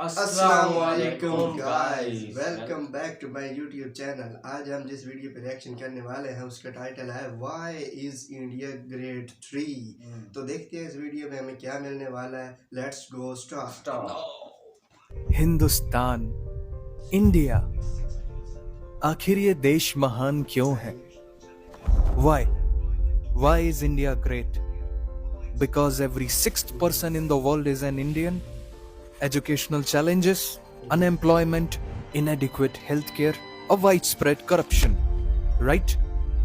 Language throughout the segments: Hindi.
अस्सलामुअलैकुम guys, welcome back to my YouTube channel. आज हम जिस वीडियो पे रिएक्शन करने वाले हैं उसका टाइटल है व्हाई इज इंडिया ग्रेट 3। तो देखते हैं इस वीडियो में हमें क्या मिलने वाला है। Let's go start. Hindustan, India, आखिर ये देश महान क्यों है? Why is India great? Because every sixth person in the world is an Indian. Educational challenges, unemployment, inadequate healthcare, or widespread corruption. Right?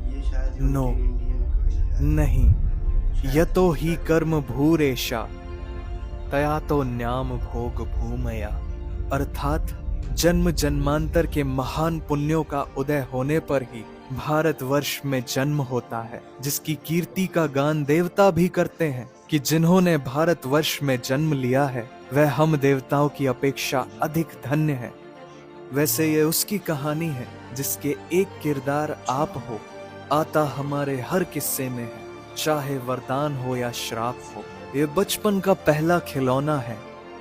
ये शायद No. इंडियन कोई है। नहीं। यतो ही कर्म भूरेशा तया तो न्याम भोग भूमया। अर्थात जन्म जन्मांतर के महान पुण्यों का उदय होने पर ही भारतवर्ष में जन्म होता है, जिसकी कीर्ति का गान देवता भी करते हैं कि जिन्होंने भारतवर्ष में जन्म लिया है वह हम देवताओं की अपेक्षा अधिक धन्य है। वैसे ये उसकी कहानी है जिसके एक किरदार आप हो, आता हमारे हर किस्से में है, चाहे वरदान हो या श्राप हो। ये बचपन का पहला खिलौना है,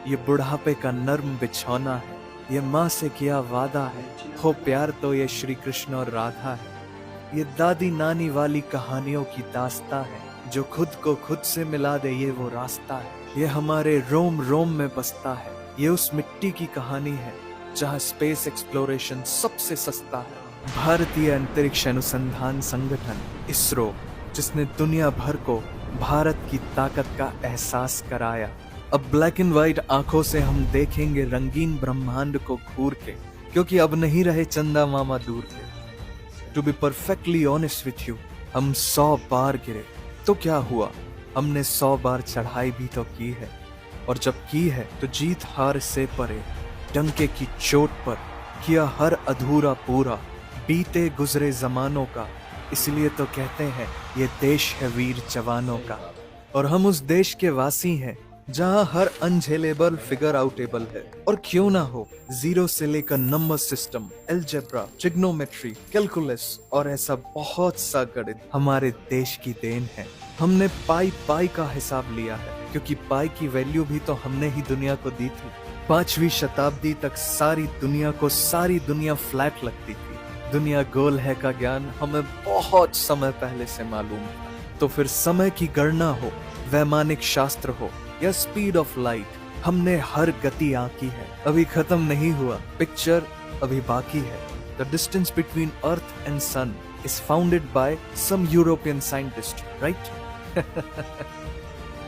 ये बुढ़ापे का नर्म बिछौना है, ये माँ से किया वादा है, हो प्यार तो ये श्री कृष्ण और राधा है। ये दादी नानी वाली कहानियों की दास्ता है, जो खुद को खुद से मिला दे ये वो रास्ता है। ये हमारे रोम रोम में बसता है, ये उस मिट्टी की कहानी है जहाँ स्पेस एक्सप्लोरेशन सबसे सस्ता है। भारतीय अंतरिक्ष अनुसंधान संगठन इसरो, जिसने दुनिया भर को भारत की ताकत का एहसास कराया। अब ब्लैक एंड व्हाइट आंखों से हम देखेंगे रंगीन ब्रह्मांड को घूर के, क्योंकि अब नहीं रहे चंदा मामा दूर के। To be perfectly honest with you, हम 100 बार गिरे तो क्या हुआ, हमने 100 बार चढ़ाई भी तो की है। और जब की है तो जीत हार से परे, डंके की चोट पर किया हर अधूरा पूरा, बीते गुजरे जमानों का। इसलिए तो कहते हैं ये देश है वीर जवानों का। और हम उस देश के वासी हैं जहां हर अनझेलेबल फिगर आउटेबल है। और क्यों ना हो, जीरो से लेकर number system, algebra, trigonometry, calculus और ऐसा बहुत सा गणित हमारे देश की देन है। हमने पाई का हिसाब लिया है, क्योंकि पाई की वैल्यू भी तो हमने ही दुनिया को दी थी। 5वीं शताब्दी तक सारी दुनिया फ्लैट लगती थी। दुनिया गोल है का ज्ञान हमें बहुत समय पहले से मालूम था। तो फिर समय की गणना हो, वैमानिक शास्त्र हो या स्पीड ऑफ लाइट, हमने हर गति आंकी है। अभी खत्म नहीं हुआ, पिक्चर अभी बाकी है। The distance between earth and sun is founded by some European scientist, right?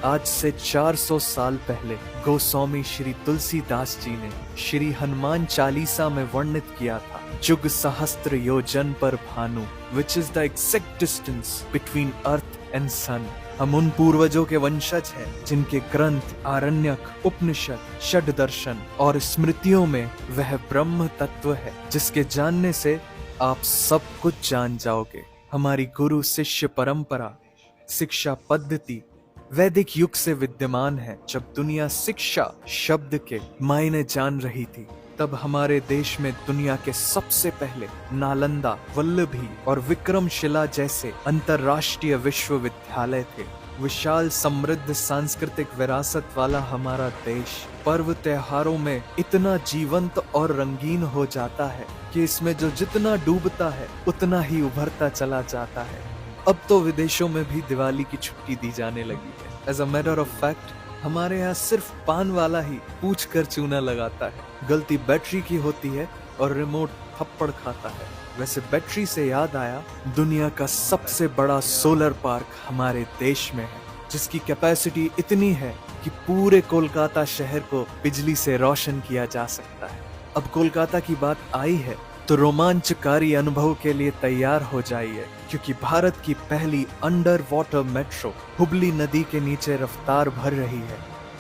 आज से 400 साल पहले गोस्वामी श्री तुलसीदास जी ने श्री हनुमान चालीसा में वर्णित किया था, जुग सहस्त्र योजन पर भानु, which is the exact distance between earth and sun. हम उन पूर्वजों के वंशज हैं जिनके ग्रंथ, आरण्यक, उपनिषद, षड दर्शन और स्मृतियों में वह ब्रह्म तत्व है जिसके जानने से आप सब कुछ जान जाओगे। हमारी गुरु शिष्य परंपरा, शिक्षा पद्धति वैदिक युग से विद्यमान है। जब दुनिया शिक्षा शब्द के मायने जान रही थी, तब हमारे देश में दुनिया के सबसे पहले नालंदा, वल्लभी और विक्रमशिला जैसे अंतरराष्ट्रीय विश्वविद्यालय थे। विशाल समृद्ध सांस्कृतिक विरासत वाला हमारा देश पर्व त्योहारों में इतना जीवंत और रंगीन हो जाता है कि इसमें जो जितना डूबता है उतना ही उभरता चला जाता है। अब तो विदेशों में भी दिवाली की छुट्टी दी जाने लगी है। As a matter of fact, हमारे यहाँ सिर्फ पान वाला ही पूछ कर चूना लगाता है। गलती बैटरी की होती है और रिमोट थप्पड़ खाता है। वैसे बैटरी से याद आया, दुनिया का सबसे बड़ा सोलर पार्क हमारे देश में है, जिसकी कैपेसिटी इतनी है कि पूरे कोलकाता शहर को बिजली से रोशन किया जा सकता है। अब कोलकाता की बात आई है तो रोमांचकारी अनुभव के लिए तैयार हो जाइए, क्योंकि भारत की पहली अंडर वाटर मेट्रो हुबली नदी के नीचे रफ्तार भर रही है।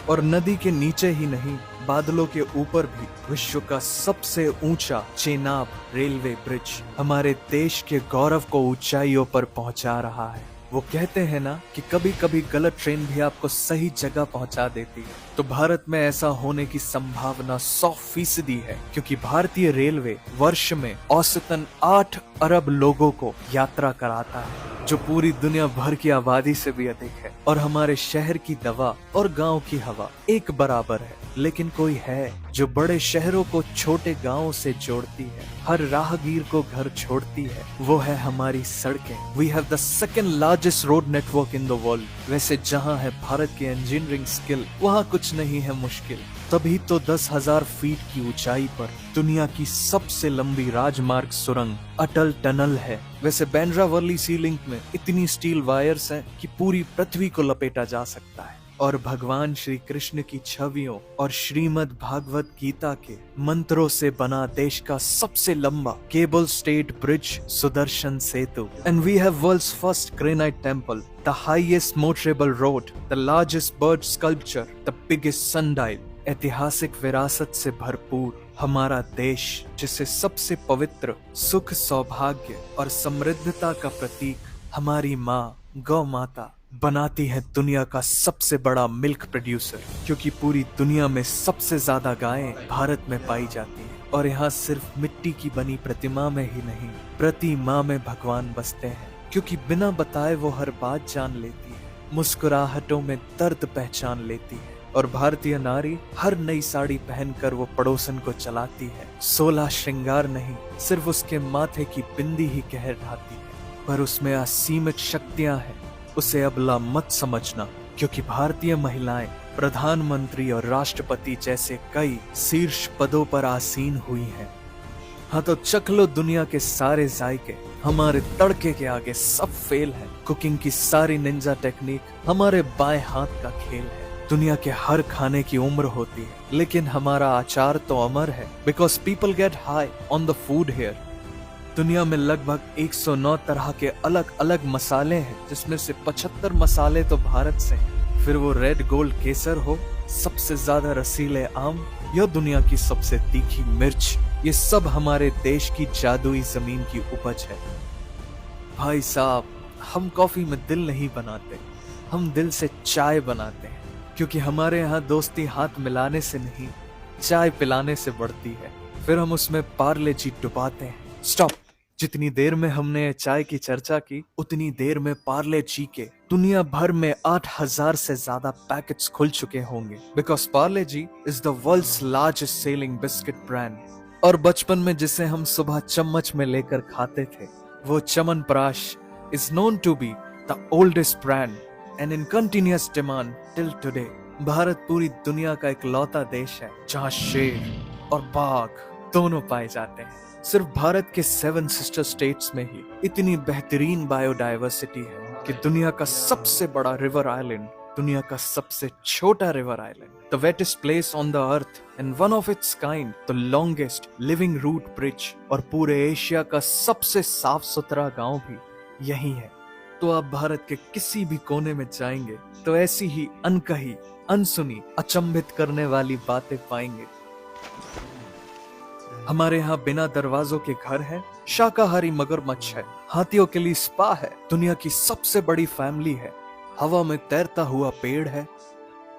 और नदी के नीचे ही नहीं, बादलों के ऊपर भी विश्व का सबसे ऊंचा चेनाब रेलवे ब्रिज हमारे देश के गौरव को ऊंचाइयों पर पहुंचा रहा है। वो कहते हैं ना कि कभी कभी गलत ट्रेन भी आपको सही जगह पहुंचा देती है। तो भारत में ऐसा होने की संभावना 100% है, क्योंकि भारतीय रेलवे वर्ष में औसतन 8 अरब लोगों को यात्रा कराता है। जो पूरी दुनिया भर की आबादी से भी अधिक है, और हमारे शहर की दवा और गांव की हवा एक बराबर है। लेकिन कोई है जो बड़े शहरों को छोटे गांवों से जोड़ती है, हर राहगीर को घर छोड़ती है, वो है हमारी सड़कें। We have the second largest road network in the world. वैसे जहां है भारत की इंजीनियरिंग स्किल, वहां कुछ नहीं है मुश्किल। तभी तो 10,000 फीट की ऊंचाई पर दुनिया की सबसे लंबी राजमार्ग सुरंग अटल टनल है। वैसे बांद्रा वर्ली सी लिंक में इतनी स्टील वायर्स हैं कि पूरी पृथ्वी को लपेटा जा सकता है। और भगवान श्री कृष्ण की छवियों और श्रीमद् भागवत गीता के मंत्रों से बना देश का सबसे लंबा cable state bridge Sudarshan Setu. And we have world's first granite temple, the highest motorable road, the largest bird sculpture, the biggest sundial. ऐतिहासिक विरासत से भरपूर हमारा देश, जिसे सबसे पवित्र सुख, सौभाग्य और समृद्धता का प्रतीक हमारी माँ गौ माता बनाती है दुनिया का सबसे बड़ा मिल्क प्रोड्यूसर। क्योंकि पूरी दुनिया में सबसे ज्यादा गायें भारत में पाई जाती हैं। और यहाँ सिर्फ मिट्टी की बनी प्रतिमा में ही नहीं, प्रति माँ में भगवान बसते हैं। क्योंकि बिना बताए वो हर बात जान लेती है, मुस्कुराहटों में दर्द पहचान लेती है। और भारतीय नारी हर नई साड़ी पहनकर वो पड़ोसन को चलाती है। 16 श्रृंगार नहीं, सिर्फ उसके माथे की बिंदी ही कहर ढाती है। पर उसमें असीमित शक्तियां हैं, उसे अबला मत समझना। क्योंकि भारतीय महिलाएं प्रधानमंत्री और राष्ट्रपति जैसे कई शीर्ष पदों पर आसीन हुई हैं। हाँ तो चख लो दुनिया के सारे जायके, हमारे तड़के के आगे सब फेल है। कुकिंग की सारी निंजा टेक्निक हमारे बाएं हाथ का खेल है। दुनिया के हर खाने की उम्र होती है, लेकिन हमारा आचार तो अमर है। Because people get high on the food here. दुनिया में लगभग 109 तरह के अलग अलग मसाले हैं, जिसमें से 75 मसाले तो भारत से हैं। फिर वो रेड गोल्ड केसर हो, सबसे ज्यादा रसीले आम, या दुनिया की सबसे तीखी मिर्च, ये सब हमारे देश की जादुई जमीन की उपज है। भाई साहब, हम कॉफी में दिल नहीं बनाते, हम दिल से चाय बनाते हैं। क्योंकि हमारे यहाँ दोस्ती हाथ मिलाने से नहीं, चाय पिलाने से बढ़ती है। फिर हम उसमें पार्ले जी डुबाते हैं। स्टॉप। जितनी देर में हमने चाय की चर्चा की, उतनी देर में पार्ले जी के दुनिया भर में 8,000 से ज्यादा पैकेट्स खुल चुके होंगे। Because Parle G is the world's largest selling biscuit brand. और बचपन में जिसे हम सुबह चम्मच में लेकर खाते थे, वो Chyawanprash is known to be the oldest brand and in continuous demand till today. Bharat पूरी दुनिया का इकलौता देश है जहाँ शेर और बाघ दोनों पाए जाते हैं। सिर्फ भारत के 7 सिस्टर स्टेट्स में ही इतनी बेहतरीन बायोडाइवर्सिटी है कि दुनिया का सबसे बड़ा रिवर आइलैंड, दुनिया का सबसे छोटा river island, the wettest place on the earth and one of its kind, the longest living root bridge, और पूरे एशिया का सबसे साफ सुथरा गांव भी यही है। तो आप भारत के किसी भी कोने में जाएंगे तो ऐसी ही अनकही, अनसुनी, अचंभित करने वाली बातें पाएंगे। हमारे यहाँ बिना दरवाजों के घर है, शाकाहारी मगरमच्छ है, हाथियों के लिए स्पा है, दुनिया की सबसे बड़ी फैमिली है, हवा में तैरता हुआ पेड़ है,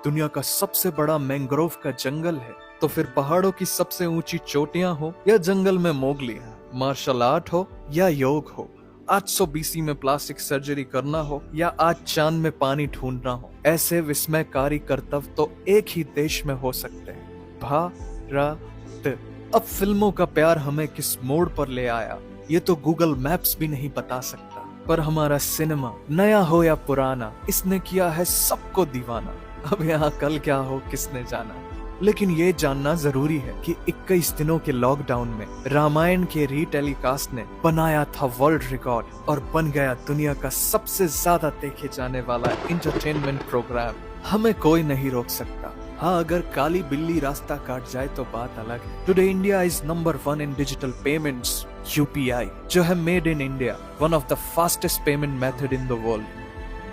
दुनिया का सबसे बड़ा मैंग्रोव का जंगल है। तो फिर पहाड़ों की सबसे ऊंची चोटियां हो या जंगल में मोगली, मार्शल आर्ट हो या योग हो, 800 BC में प्लास्टिक सर्जरी करना हो या आज चांद में पानी ढूंढना हो, ऐसे विस्मयकारी करतव्य तो एक ही देश में हो सकते हैं, भारत। अब फिल्मों का प्यार हमें किस मोड़ पर ले आया, ये तो गूगल मैप्स भी नहीं बता सकता। पर हमारा सिनेमा, नया हो या पुराना, इसने किया है सबको दीवाना। अब यहाँ कल क्या हो किसने जाना। लेकिन ये जानना जरूरी है कि 21 दिनों के लॉकडाउन में रामायण के रीटेलीकास्ट ने बनाया था वर्ल्ड रिकॉर्ड और बन गया दुनिया का सबसे ज्यादा देखे जाने वाला इंटरटेनमेंट प्रोग्राम। हमें कोई नहीं रोक सकता। हाँ, अगर काली बिल्ली रास्ता काट जाए तो बात अलग है। Today India is number 1 in digital payments, UPI, जो है made in India, one of the fastest payment method in the world.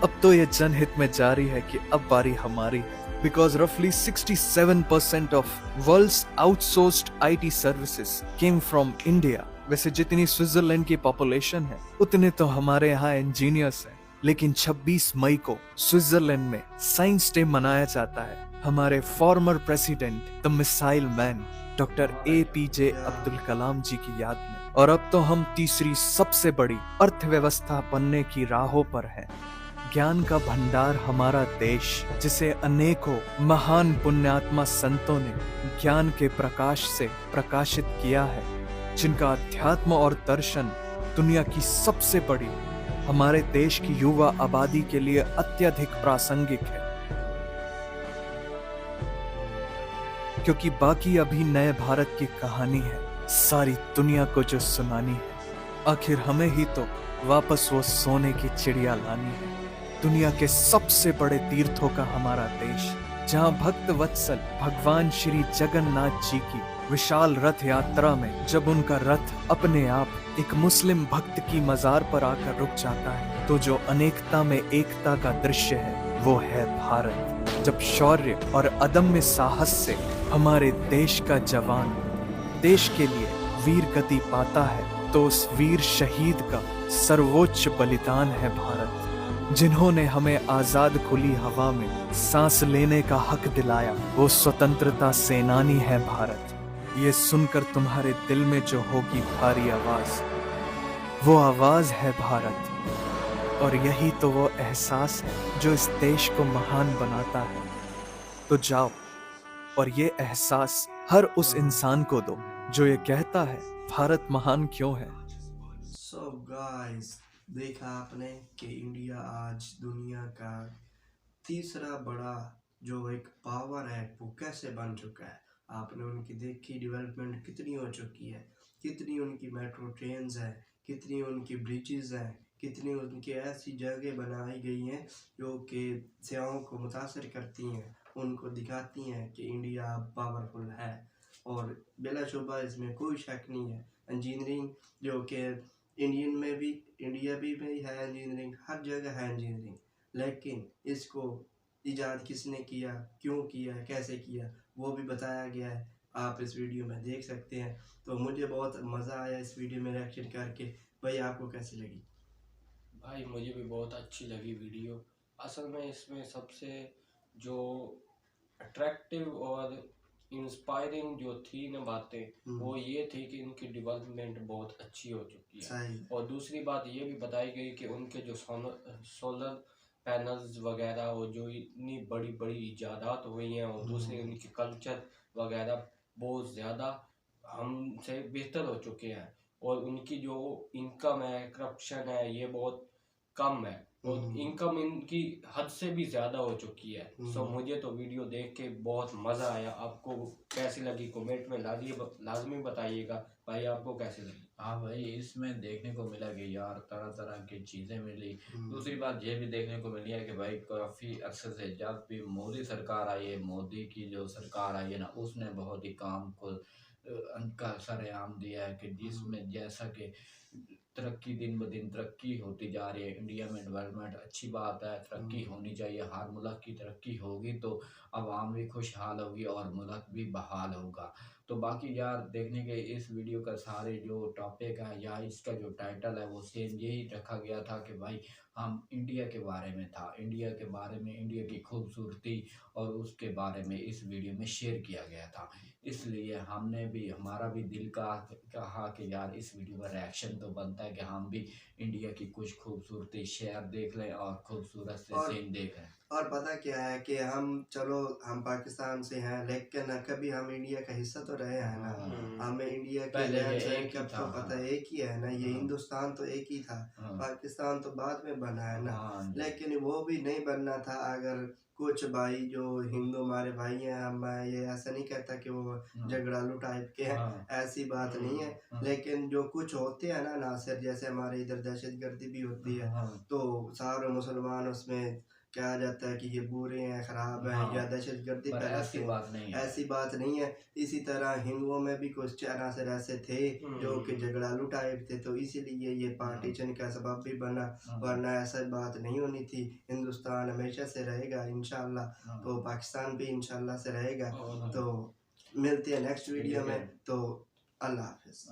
अब तो ये जनहित में जारी है कि अब बारी हमारी है। Because roughly 67% of world's outsourced IT services came from India. वैसे जितनी स्विट्जरलैंड की पॉपुलेशन है, उतने तो हमारे यहाँ इंजीनियर्स हैं। लेकिन 26 मई को स्विट्जरलैंड में साइंस डे मनाया जाता है हमारे former president, the missile man, doctor APJ Abdul Kalam ji की याद में। और अब तो हम तीसरी सबसे बड़ी अर्थव्यवस्था बनने की राहों पर हैं। ज्ञान का भंडार हमारा देश, जिसे अनेकों महान पुण्यात्मा संतों ने ज्ञान के प्रकाश से प्रकाशित किया है, जिनका अध्यात्म और दर्शन दुनिया की सबसे बड़ी हमारे देश की युवा आबादी के लिए अत्यधिक प्रासंगिक है, क्योंकि बाकी अभी नए भारत की कहानी है सारी दुनिया को जो सुनानी है। आखिर हमें ही तो वापस वो सोने की चिड़िया लानी है। दुनिया के सबसे बड़े तीर्थों का हमारा देश, जहां भक्त वत्सल भगवान श्री जगन्नाथ जी की विशाल रथ यात्रा में जब उनका रथ अपने आप एक मुस्लिम भक्त की मजार पर आकर रुक जाता है, तो जो अनेकता में एकता का दृश्य है वो है भारत। जब शौर्य और अदम्य साहस से हमारे देश का जवान देश के लिए वीर गति पाता है, तो उस वीर शहीद का सर्वोच्च बलिदान है भारत। जिन्होंने हमें आजाद खुली हवा में सांस लेने का हक दिलाया, वो स्वतंत्रता सेनानी है भारत। ये सुनकर तुम्हारे दिल में जो होगी भारी आवाज, वो आवाज है भारत। और यही तो वो एहसास है जो इस देश को महान बनाता है। तो जाओ और ये एहसास हर उस इंसान को दो जो ये कहता है भारत महान क्यों है। सो गाइस, देखा आपने कि इंडिया आज दुनिया का तीसरा बड़ा जो एक पावर है वो कैसे बन चुका है। आपने उनकी देखी डेवलपमेंट कितनी हो चुकी है, कितनी उनकी मेट्रो ट्रेन्स हैं, कितनी उनकी ब्रिजेस हैं, कितनी उनकी ऐसी जगह बनाई गई हैं जो कि सयाहों को मुतासर करती हैं, उनको दिखाती हैं कि इंडिया पावरफुल है। और बिलाशुबा इसमें कोई शक नहीं है, इंजीनियरिंग जो कि इंडिया भी में है, इंजीनियरिंग हर जगह है इंजीनियरिंग, लेकिन इसको इजाद किसने किया, क्यों किया, कैसे किया, वो भी बताया गया है। आप इस वीडियो में देख सकते हैं। तो मुझे बहुत मज़ा आया इस वीडियो में रिएक्शन करके। भाई आपको कैसी लगी? भाई मुझे भी बहुत अच्छी लगी वीडियो। असल में इसमें सबसे जो अट्रैक्टिव और इंस्पायरिंग जो थी ना बातें, वो ये थी कि इनकी डेवलपमेंट बहुत अच्छी हो चुकी है। सही। और दूसरी बात ये भी बताई गई कि उनके जो सोलर पैनल्स वगैरह वो जो इतनी बड़ी बड़ी इजादात हुई हैं, और दूसरी उनकी कल्चर वगैरह बहुत ज़्यादा हमसे बेहतर हो चुके हैं। और उनकी जो इनकम है, करप्शन है, ये बहुत कम है, और इनकम इनकी हद से भी ज़्यादा हो चुकी है। सो मुझे तो वीडियो देख के बहुत मज़ा आया। आपको कैसी लगी कमेंट में लाजमी बताइएगा। भाई आपको कैसी लगी? हाँ भाई, इसमें देखने को मिला कि यार तरह तरह की चीज़ें मिली। दूसरी बात ये भी देखने को मिली है कि भाई काफ़ी अरसे से जब भी मोदी सरकार आई है, मोदी की जो सरकार आई है ना, उसने बहुत ही काम को उनका सरेआम दिया है कि जिसमें जैसा कि तरक्की दिन ब दिन तरक्की होती जा रही है इंडिया में। डेवलपमेंट अच्छी बात है, तरक्की होनी चाहिए। हर मुल्क की तरक्की होगी तो आवाम भी खुशहाल होगी और मुल्क भी बहाल होगा। तो बाकी यार देखने के इस वीडियो का सारे जो टॉपिक है या इसका जो टाइटल है वो सेम यही रखा गया था कि भाई हम इंडिया के बारे में था, इंडिया के बारे में, इंडिया की खूबसूरती और उसके बारे में इस वीडियो में शेयर किया गया था। इसलिए हमने भी, हमारा भी दिल का कहा कि यार इस वीडियो का रिएक्शन तो बनता है कि हम भी इंडिया की कुछ खूबसूरती शहर देख लें और खूबसूरत से सीन देख लें। और पता क्या है कि हम पाकिस्तान से हैं, लेकिन कभी हम इंडिया का हिस्सा तो रहे हैं ना। हमें इंडिया के रहन सहन का तो पता एक ही है ना, ये हिंदुस्तान तो एक ही था, पाकिस्तान तो बाद में बना है ना। लेकिन वो भी नहीं बनना था अगर कुछ भाई जो हिंदू हमारे भाई हैं, हम ये ऐसा नहीं कहता कि वो झगड़ालू टाइप के हैं, ऐसी बात नहीं है। लेकिन जो कुछ होते हैं ना नासिर, जैसे हमारे इधर दहशतगर्दी भी होती है, तो सारे मुसलमान उसमें कहा जाता है कि ये बुरे हैं, खराब हैं, या दहशतगर्दी फैलाते हैं। ऐसी बात नहीं है। इसी तरह हिंदुओं में भी कुछ अनासर ऐसे थे जो कि झगड़ालू टाइप थे, तो इसीलिए ये पार्टीशन का सबब भी बना, वरना ऐसा बात नहीं होनी थी। हिंदुस्तान हमेशा से रहेगा इंशाल्लाह, तो पाकिस्तान भी इंशाल्लाह से रहेगा। तो मिलते हैं नेक्स्ट वीडियो में, तो अल्लाह हाफिज़।